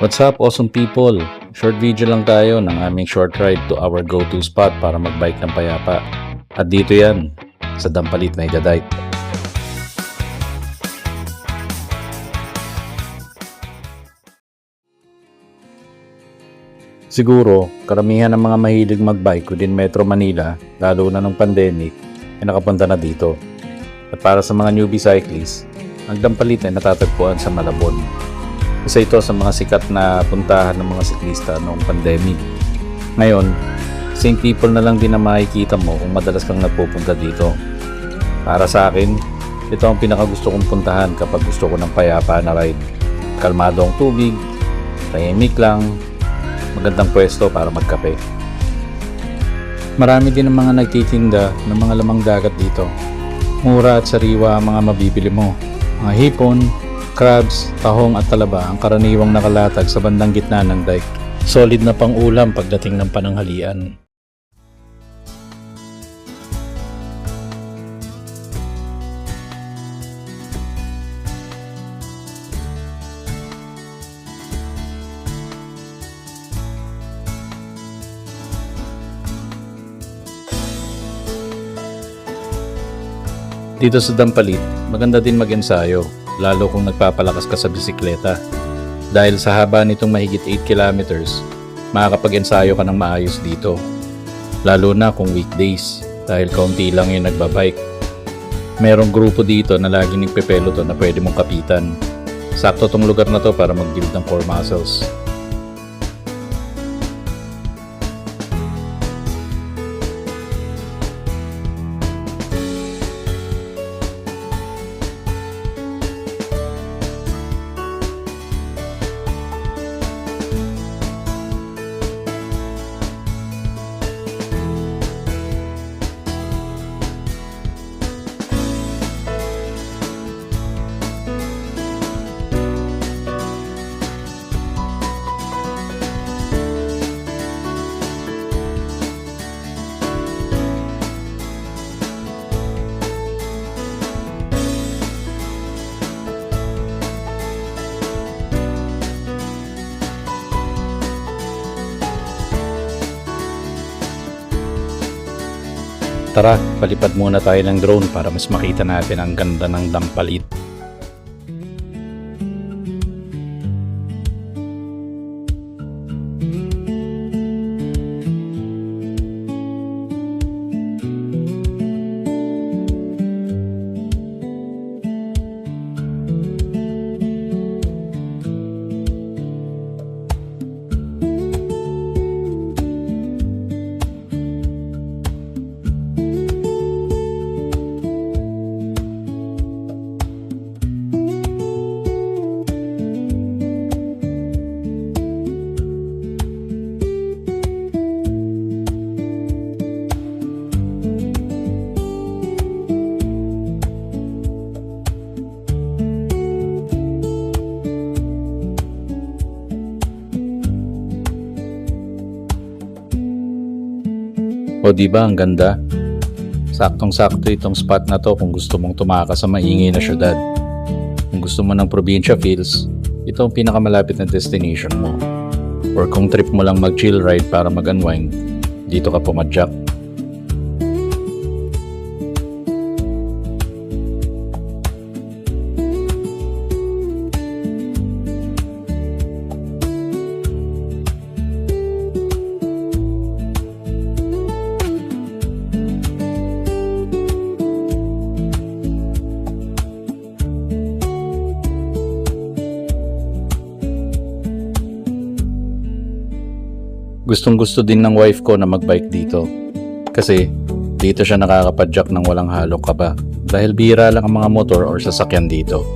What's up, awesome people? Short video lang tayo ng aming short ride to our go-to spot para magbike ng payapa. At dito yan, sa Dampalit, Naidadite. Siguro, karamihan ng mga mahilig magbike within Metro Manila, lalo na ng pandemic, ay nakapunta na dito. At para sa mga newbie cyclists, ang Dampalit ay natatagpuan sa Malabon. Isa ito sa mga sikat na puntahan ng mga siklista noong pandemic. Ngayon, same people na lang din na makikita mo kung madalas kang nagpupunta dito. Para sa akin, ito ang pinakagusto kong puntahan kapag gusto ko ng payapa na ride. Kalmado ang tubig, tahimik lang, magandang pwesto para magkape. Marami din ang mga nagtitinda ng mga lamang dagat dito. Mura at sariwa ang mga mabibili mo. Mga hipon, crabs, tahong at talaba ang karaniwang nakalatag sa bandang gitna ng dike. Solid na pang-ulam pagdating ng pananghalian. Dito sa Dampalit, maganda din mag-ensayo, lalo kung nagpapalakas ka sa bisikleta. Dahil sa haba nitong mahigit 8 kilometers, makakapag-ensayo ka ng maayos dito. Lalo na kung weekdays, dahil kaunti lang yung nagbabike. Merong grupo dito na laging nagpepeloton na pwede mong kapitan. Sakto tong lugar na to para mag-build ng core muscles. Tara, palipad muna tayo ng drone para mas makita natin ang ganda ng Dampalit. O diba ang ganda? Saktong-sakto itong spot na to kung gusto mong tumakas sa maingay na syudad. Kung gusto mo ng probinsya feels, ito ang pinakamalapit na destination mo. Or kung trip mo lang mag-chill ride para mag-unwind, dito ka pumadyak. Gustong gusto din ng wife ko na magbike dito. Kasi dito siya nakakapadyak ng walang halong kaba. Dahil bihira lang ang mga motor or sasakyan dito.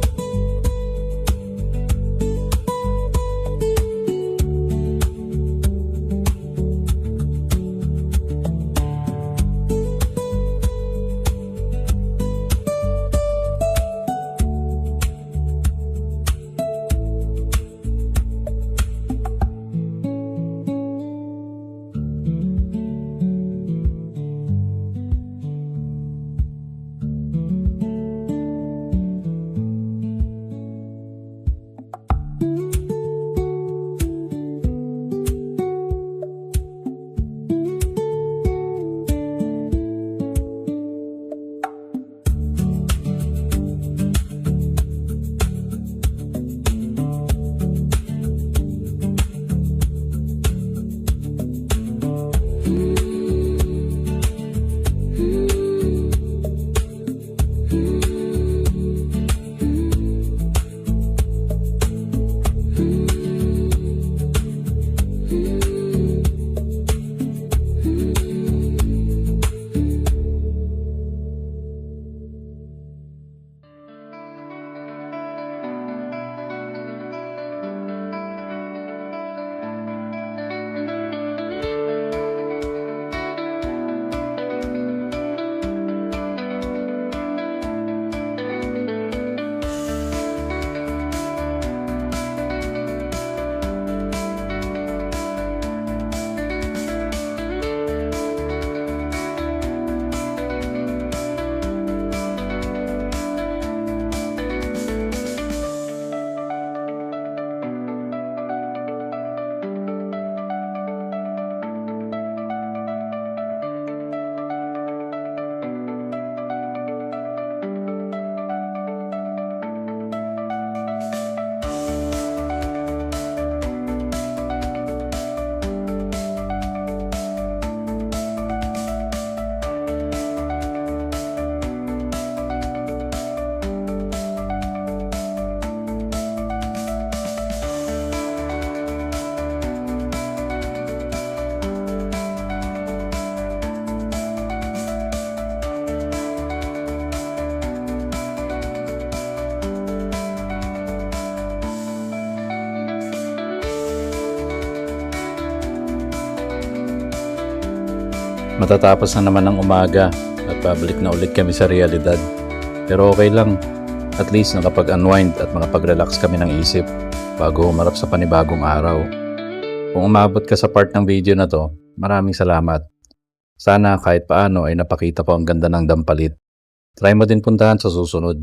Matatapos na naman ang umaga at pabalik na ulit kami sa realidad. Pero okay lang, at least nakapag-unwind at makapag-relax kami ng isip bago humarap sa panibagong araw. Kung umabot ka sa part ng video na to, maraming salamat. Sana kahit paano ay napakita ko ang ganda ng Dampalit. Try mo din puntahan sa susunod.